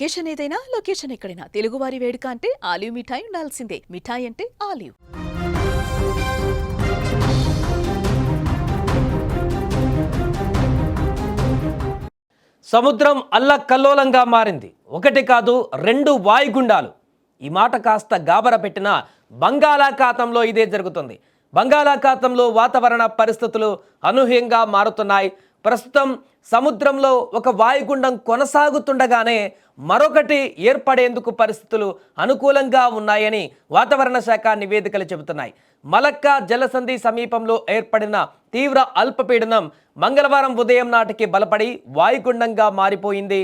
Occasion ఏదైనా location ఎక్కడైనా తెలుగువారి వేడుక అంటే ఆలివ్ మిఠాయి ఉండాల్సిందే. మిఠాయి అంటే ఆలివ్. సముద్రం అల్లకల్లోలంగా మారింది. ఒకటి కాదు, రెండు వాయుగుండాలు. ఈ మాట కాస్త గాబర పెట్టిన బంగాళాఖాతంలో ఇదే జరుగుతుంది. బంగాళాఖాతంలో వాతావరణ పరిస్థితులు అనూహ్యంగా మారుతున్నాయి. ప్రస్తుతం సముద్రంలో ఒక వాయుగుండం కొనసాగుతుండగానే మరొకటి ఏర్పడేందుకు పరిస్థితులు అనుకూలంగా ఉన్నాయని వాతావరణ శాఖ నివేదికలు చెబుతున్నాయి. మలక్కా జలసంధి సమీపంలో ఏర్పడిన తీవ్ర అల్పపీడనం మంగళవారం ఉదయం నాటికి బలపడి వాయుగుండంగా మారిపోయింది.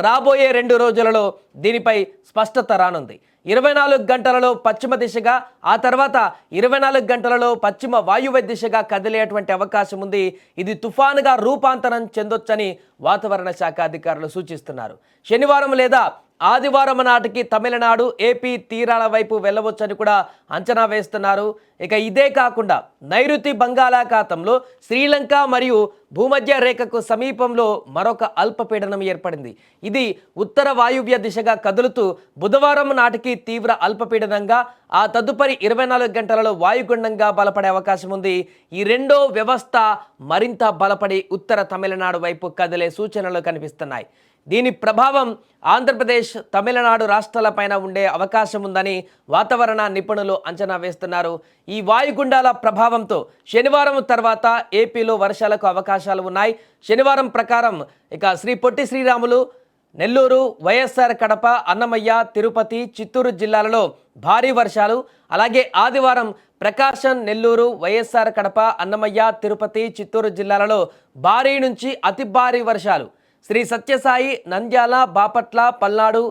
రాబోయే 2 రోజులలో దీనిపై స్పష్టత రానుంది. 24 గంటలలో పశ్చిమ దిశగా, ఆ తర్వాత 24 గంటలలో పశ్చిమ వాయువ్య దిశగా కదిలేటువంటి అవకాశం ఉంది. ఇది తుఫానుగా రూపాంతరం చెందొచ్చని వాతావరణ శాఖ అధికారులు సూచిస్తున్నారు. శనివారం లేదా ఆదివారం నాటికి తమిళనాడు, ఏపీ తీరాల వైపు వెళ్ళవచ్చని కూడా అంచనా వేస్తున్నారు. ఇక ఇదే కాకుండా నైరుతి బంగాళాఖాతంలో శ్రీలంక మరియు భూమధ్య రేఖకు సమీపంలో మరొక అల్పపీడనం ఏర్పడింది. ఇది ఉత్తర వాయువ్య దిశగా కదులుతూ బుధవారం నాటికి తీవ్ర అల్పపీడనంగా, ఆ తదుపరి 24 గంటలలో వాయుగుండంగా బలపడే అవకాశం ఉంది. ఈ రెండో వ్యవస్థ మరింత బలపడి ఉత్తర తమిళనాడు వైపు కదిలే సూచనలు కనిపిస్తున్నాయి. దీని ప్రభావం ఆంధ్రప్రదేశ్, తమిళనాడు రాష్ట్రాలపైన ఉండే అవకాశం ఉందని వాతావరణ నిపుణులు అంచనా వేస్తున్నారు. ఈ వాయుగుండాల ప్రభావంతో శనివారం తర్వాత ఏపీలో వర్షాలకు అవకాశాలు ఉన్నాయి. శనివారం ప్రకారం ఇక శ్రీ పొట్టి శ్రీరాములు, నెల్లూరు, వైఎస్ఆర్ కడప, అన్నమయ్య, తిరుపతి, చిత్తూరు జిల్లాలలో భారీ వర్షాలు, అలాగే ఆదివారం ప్రకాశం, నెల్లూరు, వైఎస్ఆర్ కడప, అన్నమయ్య, తిరుపతి, చిత్తూరు జిల్లాలలో భారీ నుంచి అతి భారీ వర్షాలు, శ్రీ సత్యసాయి, నంద్యాల, బాపట్ల, పల్నాడు,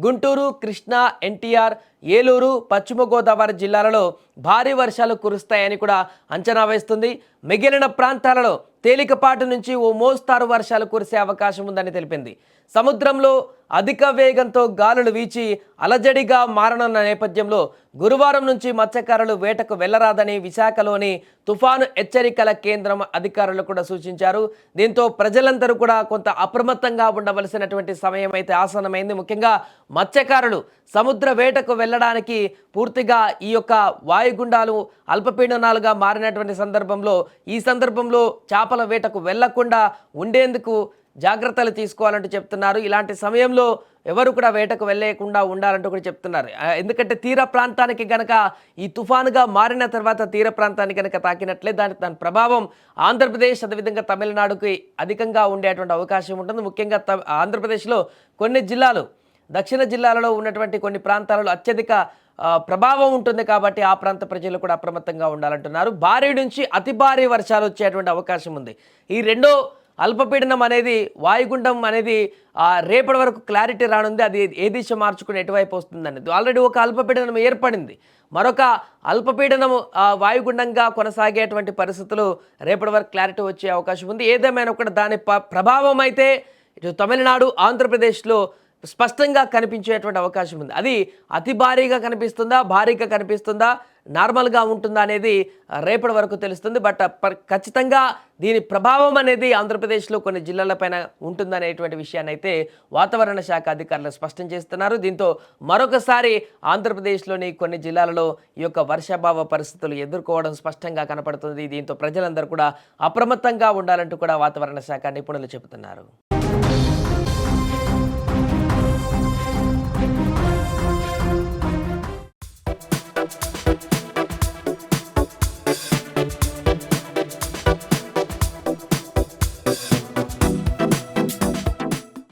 గుంటూరు, కృష్ణా, ఎన్టీఆర్, ఏలూరు, పశ్చిమ గోదావరి జిల్లాలలో భారీ వర్షాలు కురుస్తాయని కూడా అంచనా వేస్తుంది. మిగిలిన ప్రాంతాలలో తేలికపాటి నుంచి ఓ మోస్తారు వర్షాలు కురిసే అవకాశం ఉందని తెలిపింది. సముద్రంలో అధిక వేగంతో గాలులు వీచి అలజడిగా మారనున్న నేపథ్యంలో గురువారం నుంచి మత్స్యకారులు వేటకు వెళ్లరాదని విశాఖలోని తుఫాను హెచ్చరికల కేంద్రం అధికారులు కూడా సూచించారు. దీంతో ప్రజలందరూ కూడా కొంత అప్రమత్తంగా ఉండవలసినటువంటి సమయం అయితే ఆసన్నమైంది. ముఖ్యంగా మత్స్యకారులు సముద్ర వేటకు వెళ్ళడానికి పూర్తిగా ఈ యొక్క వాయుగుండాలు అల్పపీడనాలుగా మారినటువంటి సందర్భంలో, ఈ సందర్భంలో చేపల వేటకు వెళ్లకుండా ఉండేందుకు జాగ్రత్తలు తీసుకోవాలంటూ చెప్తున్నారు. ఇలాంటి సమయంలో ఎవరు కూడా వేటకు వెళ్ళకుండా ఉండాలంటూ కూడా చెప్తున్నారు. ఎందుకంటే తీర ప్రాంతానికి కనుక ఈ తుఫానుగా మారిన తర్వాత తీర ప్రాంతానికి కనుక తాకినట్లే దాని ప్రభావం ఆంధ్రప్రదేశ్, అదేవిధంగా తమిళనాడుకి అధికంగా ఉండేటువంటి అవకాశం ఉంటుంది. ముఖ్యంగా ఆంధ్రప్రదేశ్లో కొన్ని జిల్లాలు, దక్షిణ జిల్లాలలో ఉన్నటువంటి కొన్ని ప్రాంతాలలో అత్యధిక ప్రభావం ఉంటుంది. కాబట్టి ఆ ప్రాంత ప్రజలు కూడా అప్రమత్తంగా ఉండాలంటున్నారు. భారీ నుంచి అతి భారీ వర్షాలు వచ్చేటువంటి అవకాశం ఉంది. ఈ రెండో అల్పపీడనం అనేది, వాయుగుండం అనేది రేపటి వరకు క్లారిటీ రానుంది. అది ఏ దిశ మార్చుకుని ఎటువైపు వస్తుందనేది. ఆల్రెడీ ఒక అల్పపీడనం ఏర్పడింది. మరొక అల్పపీడనం వాయుగుండంగా కొనసాగేటువంటి పరిస్థితులు రేపటి వరకు క్లారిటీ వచ్చే అవకాశం ఉంది. ఏదేమైనా కూడా దాని ప్రభావం అయితే ఇటు తమిళనాడు, ఆంధ్రప్రదేశ్లో స్పష్టంగా కనిపించేటువంటి అవకాశం ఉంది. అది అతి భారీగా కనిపిస్తుందా, భారీగా కనిపిస్తుందా, నార్మల్గా ఉంటుందా అనేది రేపటి వరకు తెలుస్తుంది. బట్ ఖచ్చితంగా దీని ప్రభావం అనేది ఆంధ్రప్రదేశ్లో కొన్ని జిల్లాలపైన ఉంటుందనేటువంటి విషయాన్ని అయితే వాతావరణ శాఖ అధికారులు స్పష్టం చేస్తున్నారు. దీంతో మరొకసారి ఆంధ్రప్రదేశ్లోని కొన్ని జిల్లాలలో ఈ యొక్క వర్షాభావ పరిస్థితులు ఎదుర్కోవడం స్పష్టంగా కనపడుతుంది. దీంతో ప్రజలందరూ కూడా అప్రమత్తంగా ఉండాలంటూ కూడా వాతావరణ శాఖ నిపుణులు చెబుతున్నారు.